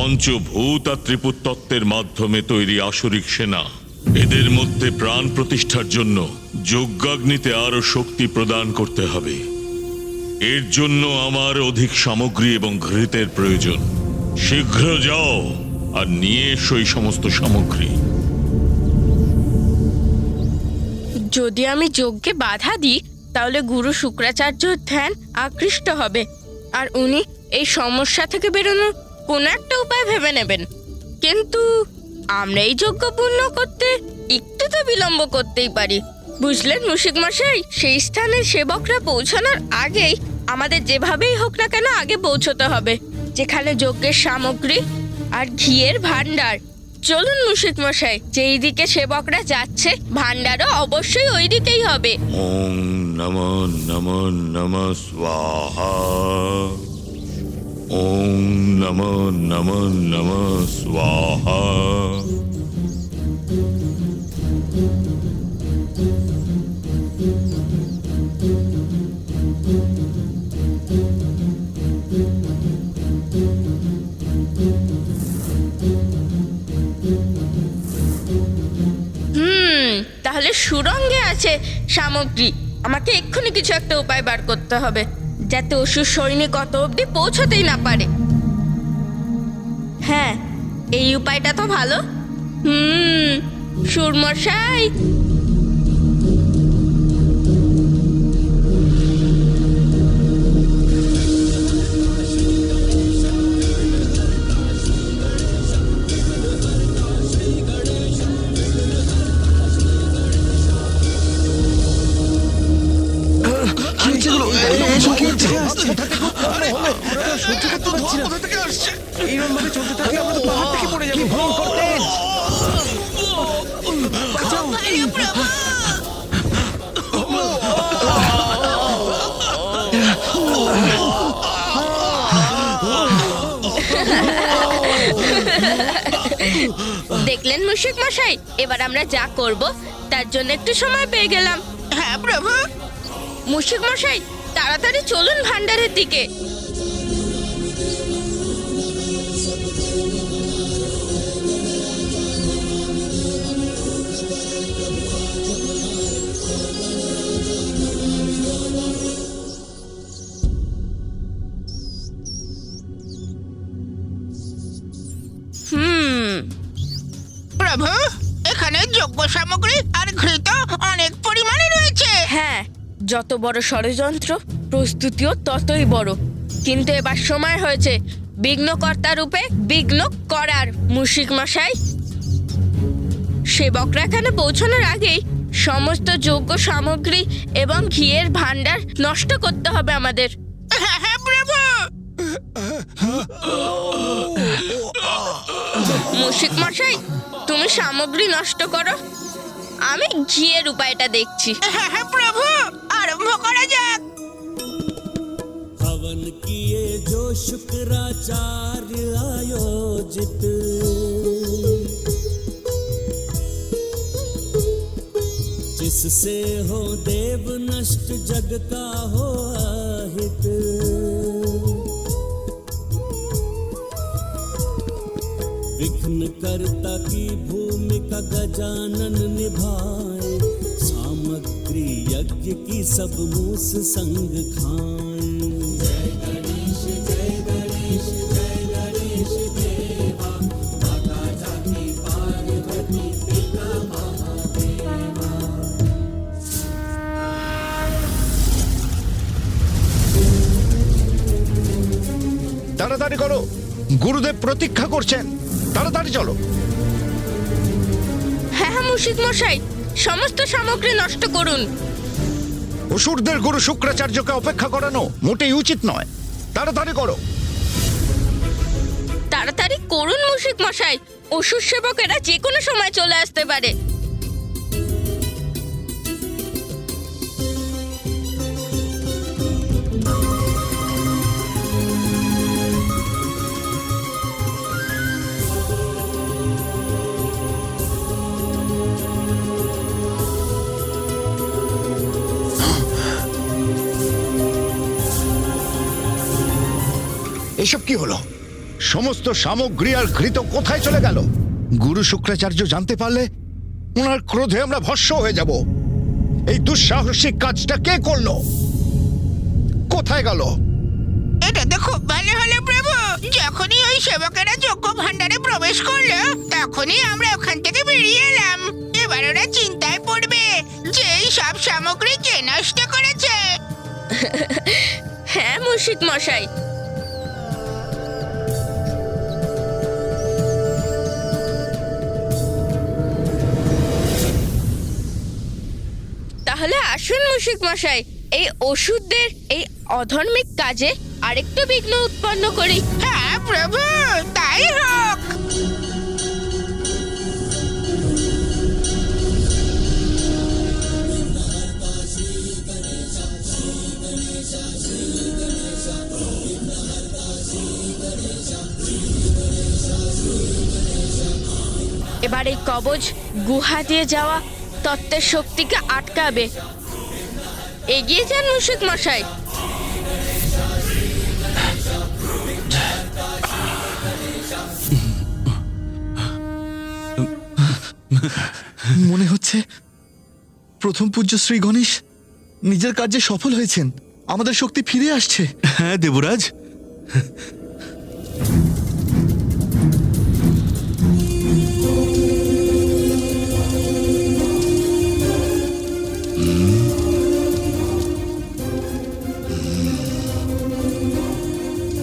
পঞ্চভূত আর ত্রিপুত তত্ত্বের মাধ্যমে তৈরি আসরিক সেনা, এদের মধ্যে প্রাণ প্রতিষ্ঠার জন্য যজ্ঞাগ্নিতে আরো শক্তি প্রদান করতে হবে। এর জন্য আমার অধিক সামগ্রী এবং ঘৃতের প্রয়োজন। শীঘ্র যাও আর নিয়ে এসো এই সমস্ত সামগ্রী। যদি আমি যজ্ঞে বাধা দিই তাহলে গুরু শুক্রাচার্যর ধ্যান আকৃষ্ট হবে, আর উনি এই সমস্যা থেকে বেরোনোর কোনো একটা উপায় ভেবে নেবেন। কিন্তু আমরা এই যজ্ঞ পূর্ণ করতে একটু তো বিলম্ব করতেই পারি, বুঝলেন মুশিক মশাই? সেই স্থানের সেবকরা পৌঁছানোর আগেই আমাদের যেভাবেই হোক না কেন আগে পৌঁছতে হবে, যেখানে যজ্ঞের সামগ্রী আর ঘিয়ের ভান্ডার। চলুন মুশিক মশাই, যেই দিকে সেবকরা যাচ্ছে ভান্ডারও অবশ্যই ওই দিকেই হবে। ওম নমো নমো নমঃ স্বাহা। ওম নমো নমো নমঃ স্বাহা। তাহলে সুরঙ্গে আছে সামগ্রী। আমাকে এক্ষুনি কিছু একটা উপায় বার করতে হবে, যাতে অসুর সৈনিক অত অবধি পৌঁছতেই না পারে। হ্যাঁ, এই উপায়টা তো ভালো। সুরমশাই, দেখলেন মুশিক মশাই, এবার আমরা যা করব তার জন্য একটু সময় পেয়ে গেলাম। হ্যাঁ প্রভু। মুশিক মশাই, তাড়াতাড়ি চলুন ভান্ডারের দিকে। প্রভু, এখানে যজ্ঞ সামগ্রী আর ঘৃত অনেক পরিমাণে রয়েছে। হ্যাঁ, যত বড় ষড়যন্ত্র প্রস্তুতিও ততই বড়। কিন্তু এবার সময় হয়েছে বিঘ্নকর্তা রূপে বিঘ্ন করার। মুশিক মশাই, সেবকরা এখানে পৌঁছানোর আগেই সমস্ত যজ্ঞ সামগ্রী এবং ঘিয়ের ভান্ডার নষ্ট করতে হবে আমাদের। হ্যাঁ হ্যাঁ প্রভু। মুশিক মশাই, তুমি সামগ্রী নষ্ট করো, আমি ঘিয়ের উপায়টা দেখছি। হ্যাঁ হ্যাঁ প্রভু, আরম্ভ করা যাক। हवन किए जो शुक्राचार्य आयोजित, जिससे हो देव नष्ट जग का हो अहित। विघ्न कर्ता की भूमिका गजानन निभाए, सामग्री यज्ञ की सब मूस संग खाएं। जय गणेश जय गणेश जय गणेश देवा, माता जाकी पार्वती पिता महादेवा। তাড়াতাড়ি করো, গুরুদেব প্রতীক্ষা করছেন। তাড়াতাড়ি চলো। হ্যাঁ হ্যাঁ মুশিক মশাই, সমস্ত সামগ্রী নষ্ট করুন। অসুরদের গুরু শুক্রাচার্যকে অপেক্ষা করানো মোটেই উচিত নয়। তাড়াতাড়ি করো। তাড়াতাড়ি করুন মুশিক মশাই, অসুর সেবকেরা যে কোনো সময় চলে আসতে পারে। এসব কি হলো? সমস্ত সামগ্রী আর ঘৃত কোথায় চলে গেল? গুরু শুক্রাচার্য জানতে পারলে ওনার ক্রোধে আমরা ভস্ম হয়ে যাব। এই দুঃসাহসিক কাজটা কে করলো? কোথায় গেল? এটা তো খুব ভালো হলো প্রভু। যখনই ওই সেবকেরা যজ্ঞ ভাণ্ডারে প্রবেশ করলো তখনই আমরা ওখান থেকে বেরিয়ে এলাম। এবার ওরা চিন্তায় পড়বে যে এই সব সামগ্রী কে নষ্ট করেছে। হ্যাঁ মুশিক মশাই, তাহলে আসুন মুশিক মশাই, এই ওষুধদের এই অধর্মিক কাজে আরেকটু বিঘ্ন উৎপন্ন করি। হ্যাঁ প্রভু, তাই হোক। এবার এই কবচ গুহা দিয়ে যাওয়া তত্ত্বের শক্তিকে আটকাবে। এগিয়ে যান মুশিক মশাই। মনে হচ্ছে প্রথম পূজ্য শ্রী গণেশ নিজের কাজে সফল হয়েছেন। আমাদের শক্তি ফিরে আসছে। হ্যাঁ দেবরাজ,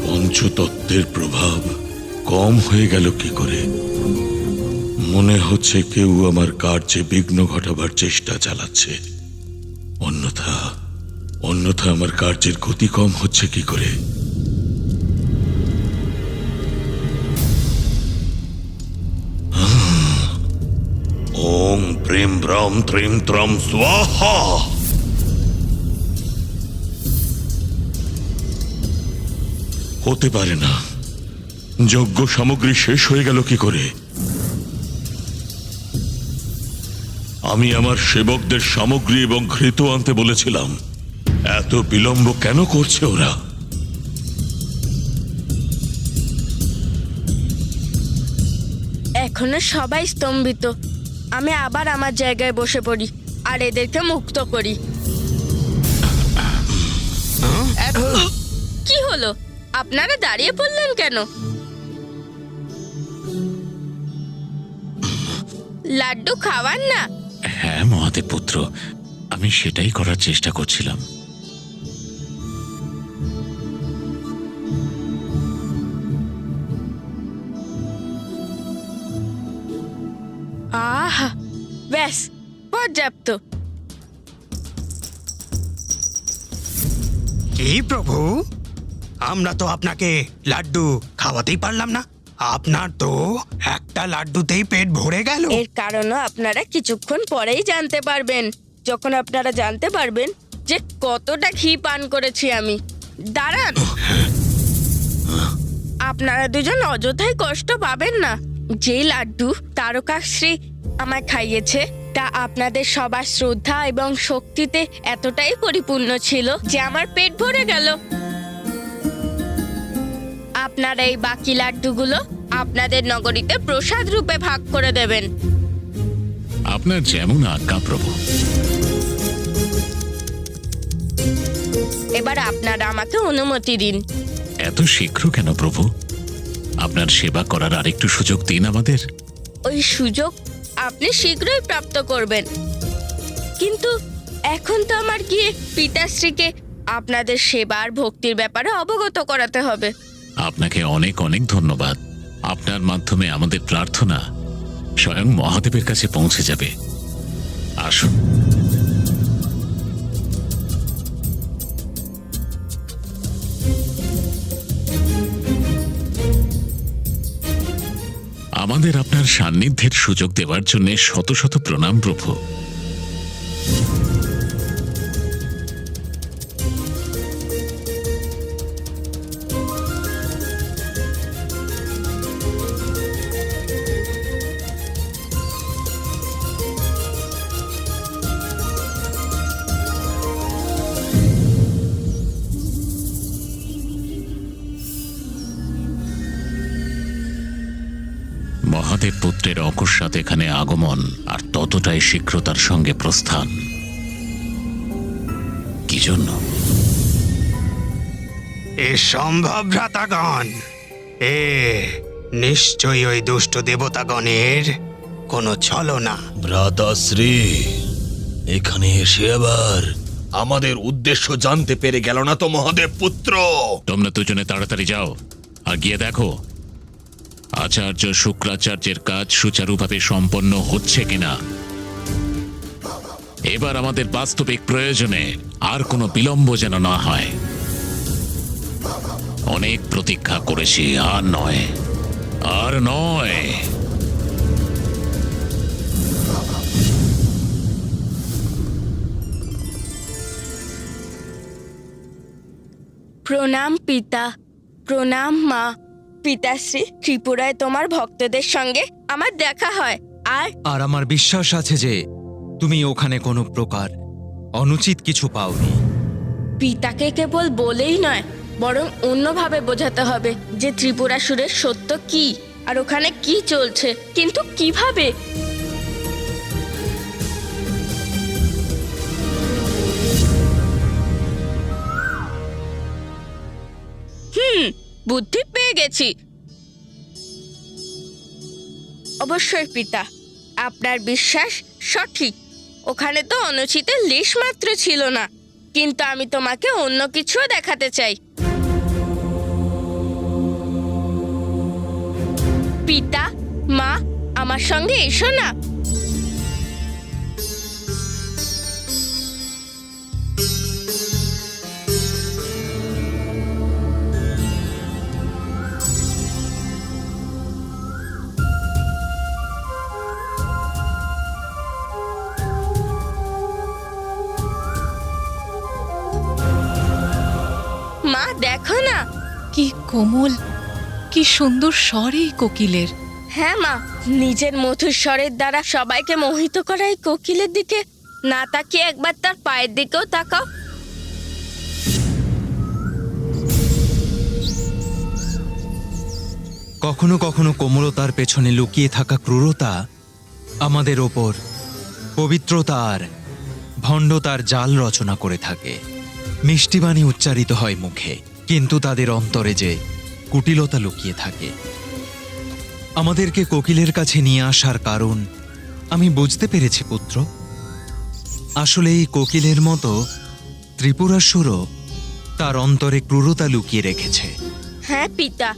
পঞ্চতত্ত্বের প্রভাব কম হয়ে গেল কি করে? মনে হচ্ছে কেউ আমার কার্যে বিঘ্ন ঘটাবার চেষ্টা চালাচ্ছে। অন্যথা আমার কার্যের গতি কম হচ্ছে কি করে? ওং প্রেম ব্রম ত্রিম ত্রম স্বাহা। হতে পারে না, যজ্ঞ সামগ্রী শেষ হয়ে গেল কি করে? আমি আমার সেবকদের সামগ্রী এবং ঘৃত আনতে বলেছিলাম, এত বিলম্ব কেন করছে ওরা? এখনো সবাই স্তম্ভিত। আমি আবার আমার জায়গায় বসে পড়ি আর এদেরকে মুক্ত করি। কি হলো, আপনারা দাঁড়িয়ে পড়লেন কেন? লাড্ডু খাওয়ান না? হ্যাঁ মহাদেব পুত্র, আমি সেটাই করার চেষ্টা করছিলাম। আহা, ব্যাস পর্যাপ্ত। কি প্রভু, আমরা তো আপনাকে লাড্ডু খাওয়াতেই পারলাম না। আপনার তো একটা লাড্ডুতেই পেট ভরে গেল। এর কারণও আপনারা কিছুক্ষণ পরেই জানতে পারবেন, যখন আপনারা জানতে পারবেন যে কতটা ঘি পান করেছি আমি। দাঁড়ান, আপনারা দুজন অযথাই কষ্ট পাবেন না। যেই লাড্ডু তারকাশ্রী আমায় খাইয়েছে তা আপনাদের সবার শ্রদ্ধা এবং শক্তিতে এতটাই পরিপূর্ণ ছিল যে আমার পেট ভরে গেল। আপনারা এই বাকি লাড্ডুগুলো আপনাদের নগরীতে প্রসাদ রূপে ভাগ করে দেবেন। আপনার যেমন আজ্ঞা প্রভু। এবার আপনারা আমাকে অনুমতি দিন। এত শীঘ্র কেন প্রভু? আপনার সেবা করার আরেকটু সুযোগ দিন আমাদের। ওই সুযোগ আপনি শীঘ্রই প্রাপ্ত করবেন, কিন্তু এখন তো আমার গিয়ে পিতাশ্রীকে আপনাদের সেবা আর ভক্তির ব্যাপারে অবগত করাতে হবে। আপনাকে অনেক অনেক ধন্যবাদ। আপনার মাধ্যমে আমাদের প্রার্থনা স্বয়ং মহাদেবের কাছে পৌঁছে যাবে। আসুন। আমাদের আপনার সান্নিধ্যের সুযোগ দেওয়ার জন্য শত শত প্রণাম প্রভু। মহাদেব পুত্রের অকস্মাৎ এখানে আগমন আর ততটাই শীঘ্রতার সঙ্গে প্রস্থান। কি জন্য? এ সম্ভব ভ্রাতাগণ, এ নিশ্চয়ই ওই দুষ্ট দেবতাগণের কোনো ছলনা। ভ্রাতাশ্রী, এখানে এসে আবার আমাদের উদ্দেশ্য জানতে পেরে গেল না তো মহাদেব পুত্র? তোমরা দুজনে তাড়াতাড়ি যাও আর গিয়ে দেখো আচার্য শুক্রাচার্যের কাজ সুচারুভাবে সম্পন্ন হচ্ছে কিনা। এবার আমাদের বাস্তবিক প্রয়োজনে আর কোনো বিলম্ব যেন না হয়। অনেক প্রতীক্ষা করেছি, আর নয়, আর নয়। প্রণাম পিতা, প্রণাম মা। পিতাশ্রী, ত্রিপুরায় তোমার ভক্তদের সঙ্গে আমার দেখা হয়। আর আমার বিশ্বাস আছে যে তুমি ওখানে কোনো প্রকার অনুচিত কিছু পাওনি। পিতাকে কেবল বলেই নয়, বরং অন্যভাবে বোঝাতে হবে যে ত্রিপুরাসুরের সত্য কি আর ওখানে কি চলছে, কিন্তু কিভাবে। বুদ্ধি পেয়ে গেছি। অবশ্যই পিতা, আপনার বিশ্বাস সঠিক। ওখানে তো অনুচিতের লেশ মাত্র ছিল না, কিন্তু আমি তোমাকে অন্য কিছুও দেখাতে চাই। পিতা, মা, আমার সঙ্গে এসো না। মা, দেখো না। কি কোমল, কি সুন্দর স্বর এই কোকিলের। হ্যাঁ মা, নিজের মধুর স্বরের দ্বারা সবাইকে মোহিত করা এই কোকিলের দিকে না তাকিয়ে একবার তার পায়ের দিকেও তাকাও। কখনো কখনো কোমলতার পেছনে লুকিয়ে থাকা ক্রূরতা আমাদের ওপর পবিত্রতার ভণ্ডতার জাল রচনা করে থাকে। মিষ্টি বাণী উচ্চারিত হয় মুখে, কিন্তু তাদের অন্তরে যে কুটিলতা লুকিয়ে থাকে। আমাদেরকে কোকিলের কাছে নিয়ে আসার কারণ আমি বুঝতে পেরেছি পুত্র। আসলে এই কোকিলের মতো ত্রিপুরাসুরও তার অন্তরে ক্রূরতা লুকিয়ে রেখেছে। হ্যাঁ পিতা,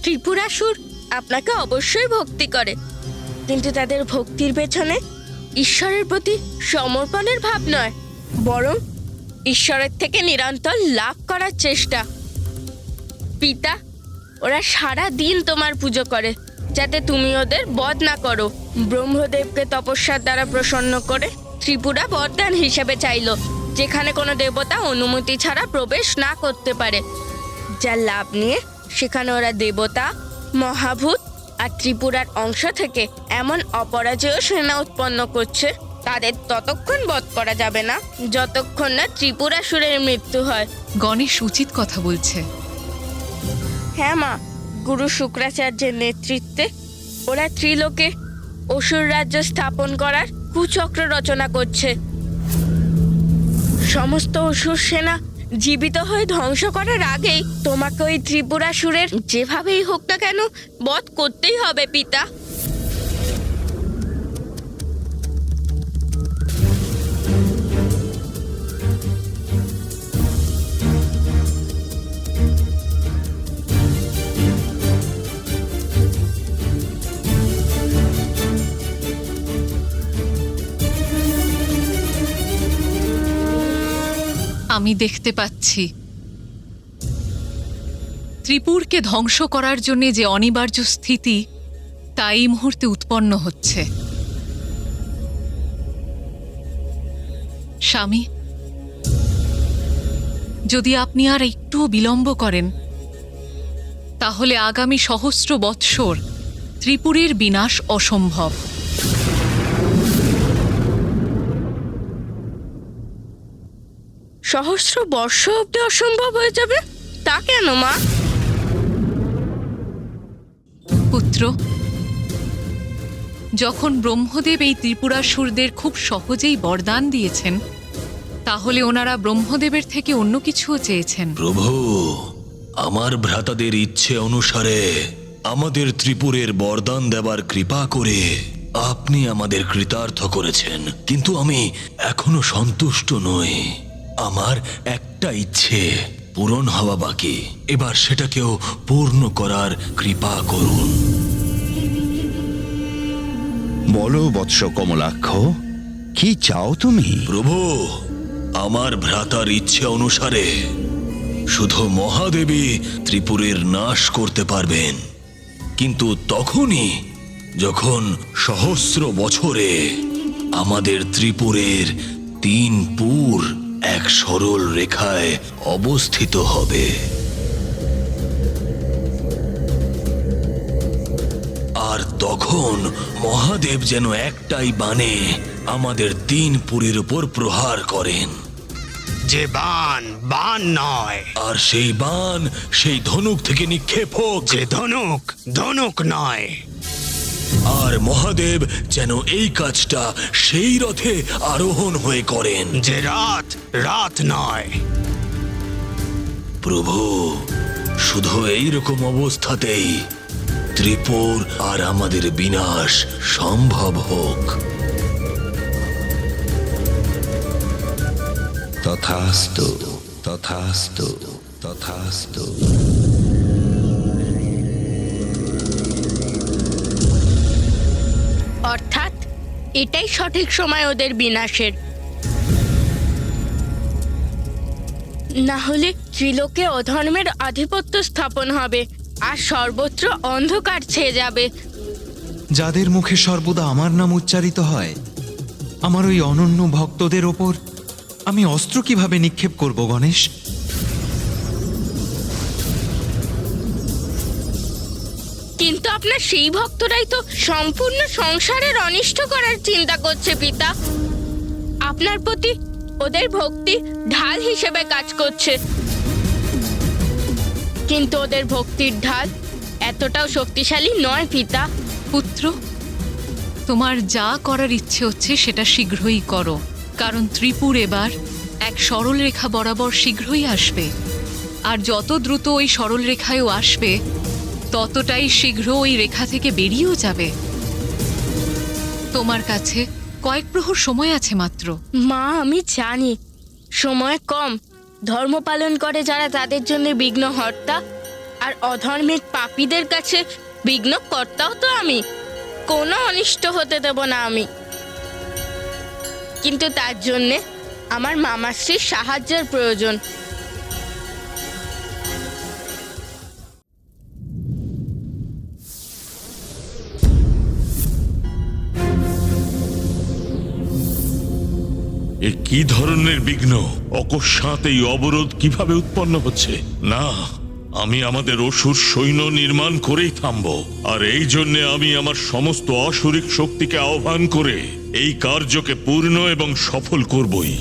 ত্রিপুরাসুর আপনাকে অবশ্যই ভক্তি করে, কিন্তু তাদের ভক্তির পেছনে ঈশ্বরের প্রতি সমর্পণের ভাব নয়, বরং ঈশ্বরের থেকে নিরন্তর লাভ করার চেষ্টা। পিতা, ওরা সারা দিন তোমার পুজো করে যাতে তুমি ওদের বধ না করো। ব্রহ্মদেবকে তপস্যার দ্বারা প্রসন্ন করে ত্রিপুরা বরদান হিসেবে চাইল, যেখানে কোনো দেবতা অনুমতি ছাড়া প্রবেশ না করতে পারে। যার লাভ নিয়ে সেখানে ওরা দেবতা, মহাভূত আর ত্রিপুরার অংশ থেকে এমন অপরাজেয় সেনা উৎপন্ন করছে, তাদের ততক্ষণ বধ করা যাবে না যতক্ষণ না ত্রিপুরাসুরের মৃত্যু হয়। গণেশ উচিত কথা বলছে। হ্যাঁ মা, গুরু শুক্রাচার্যের নেতৃত্বে ওরা ত্রিলোকে অসুর রাজ্য স্থাপন করার কুচক্র রচনা করছে। সমস্ত অসুর সেনা জীবিত হয়ে ধ্বংস করার আগেই তোমাকে ওই ত্রিপুরাসুরের যেভাবেই হোক না কেন বধ করতেই হবে পিতা। আমি দেখতে পাচ্ছি ত্রিপুরকে ধ্বংস করার জন্য যে অনিবার্য স্থিতি তা এই মুহূর্তে উৎপন্ন হচ্ছে। স্বামী, যদি আপনি আর একটু বিলম্ব করেন তাহলে আগামী সহস্র বৎসর ত্রিপুরের বিনাশ অসম্ভব। সহস্র বর্ষ অব্দি অসম্ভব হয়ে যাবে? তা কেন মা? পুত্র, যখন ব্রহ্মদেব এই ত্রিপুরাসুরদের খুব সহজেই বরদান দিয়েছেন, তাহলে ওনারা ব্রহ্মদেবের থেকে অন্য কিছুও চেয়েছেন। প্রভু, আমার ভ্রাতাদের ইচ্ছে অনুসারে আমাদের ত্রিপুরের বরদান দেবার কৃপা করে আপনি আমাদের কৃতার্থ করেছেন, কিন্তু আমি এখনো সন্তুষ্ট নই। আমার একটা ইচ্ছে পূরণ হওয়া বাকি, এবার সেটাকেও পূর্ণ করার কৃপা করুন। বলো বৎস কমলাক্ষ, কি চাও তুমি? প্রভু, আমার ভ্রাতার ইচ্ছে অনুসারে শুধু মহাদেবী ত্রিপুরের নাশ করতে পারবেন, কিন্তু তখনই যখন সহস্র বছরে আমাদের ত্রিপুরের 3 পুর এক সরল রেখায় অবস্থিত হবে। আর তখন মহাদেব যেন একটাই বাণে আমাদের 3 পুরের উপর প্রহার করেন। যে বান বান নয়, আর সেই বান সেই ধনুক থেকে নিক্ষেপ হোক। যে ধনুক ধনুক নয়। আর মহাদেব যেন এই কাজটা সেই রথে আরোহণ হয়ে করেন। যে রাত রাত নয়। প্রভু, শুধু এইরকম অবস্থাতেই ত্রিপুর আর আমাদের বিনাশ সম্ভব হোক। তথাস্তু তথাস্তু তথাস্তু। অর্থাৎ এটাই সঠিক সময় ওদের বিনাশের। না হলে ত্রিলোকে অধর্মের আধিপত্য স্থাপন হবে আর সর্বত্র অন্ধকার ছেয়ে যাবে। যাদের মুখে সর্বদা আমার নাম উচ্চারিত হয়, আমার ওই অনন্য ভক্তদের ওপর আমি অস্ত্র কিভাবে নিক্ষেপ করব গণেশ? কিন্তু আপনার সেই ভক্তরাই তো সম্পূর্ণ সংসারের অনিষ্ট করার চিন্তা করছে পিতা। আপনার প্রতি ওদের ভক্তি ঢাল হিসেবে কাজ করছে, কিন্তু ওদের ভক্তির ঢাল এতটাও শক্তিশালী নয় পিতা। পুত্র, তোমার যা করার ইচ্ছে হচ্ছে সেটা শীঘ্রই করো, কারণ ত্রিপুর এবার এক সরল রেখা বরাবর শীঘ্রই আসবে। আর যত দ্রুত ওই সরল রেখায়ও আসবে, ততটাই শীঘ্র ওই রেখা থেকে বেরিয়েও যাবে। তোমার কাছে কয়েক প্রহর সময় আছে মাত্র। মা, আমি জানি সময় কম। ধর্ম পালন করে যারা, তাদের জন্য বিঘ্নহর্তা, আর অধর্মের পাপীদের কাছে বিঘ্নকর্তাও তো আমি। কোনো অনিষ্ট হতে দেব না আমি। কিন্তু তার জন্যে আমার মামাশ্রীর সাহায্যের প্রয়োজন। এ কি ধরনের বিঘ্ন? অকস্মাৎ এই অবরোধ কিভাবে উৎপন্ন হচ্ছে? না, আমি আমাদের অসুর সৈন্য নির্মাণ করেই থামবো। আর এই জন্যে আমি আমার সমস্ত অসুরিক শক্তিকে আহ্বান করে এই কার্যকে পূর্ণ এবং সফল করবই।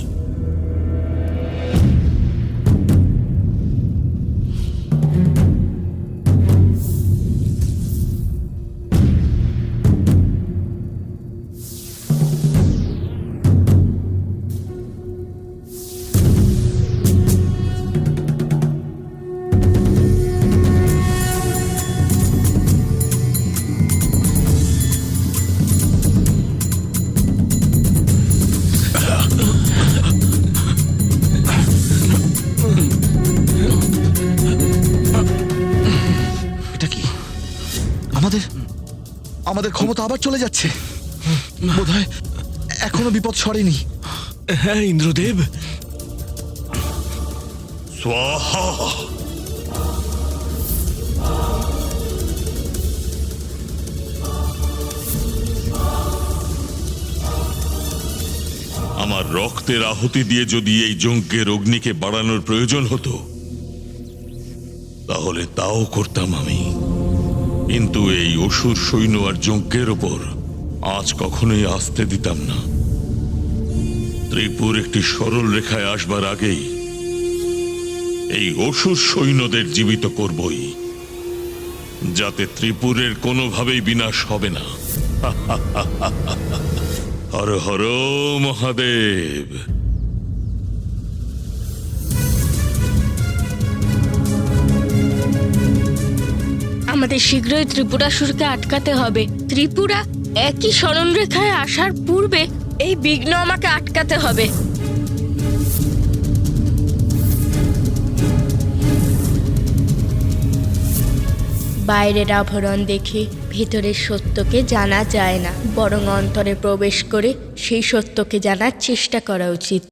এটা কি? আমাদের ক্ষমতা আবার চলে যাচ্ছে। বোধহয় এখনো বিপদ সরেনি। হ্যাঁ ইন্দ্রদেব। স্বাহা। আমার রক্তের আহুতি দিয়ে যদি এই যজ্ঞের অগ্নিকে বাড়ানোর প্রয়োজন হতো, তাহলে তাও করতাম আমি। কিন্তু এই অসুর সৈন্য আর যজ্ঞের ওপর আজ কখনোই আসতে দিতাম না। ত্রিপুর একটি সরল রেখায় আসবার আগেই এই অসুর সৈন্যদের জীবিত করবই, যাতে ত্রিপুরের কোনোভাবেই বিনাশ হবে না। হর হর মহাদেব। আমাদের শীঘ্রই ত্রিপুরাসুরকে আটকাতে হবে। ত্রিপুরা একই স্মরণরেখায় আসার পূর্বে এই বিঘ্ন আমাকে আটকাতে হবে। বাইরের আভরণ দেখে ভেতরের সত্যকে জানা যায় না, বরং অন্তরে প্রবেশ করে সেই সত্যকে জানার চেষ্টা করা উচিত।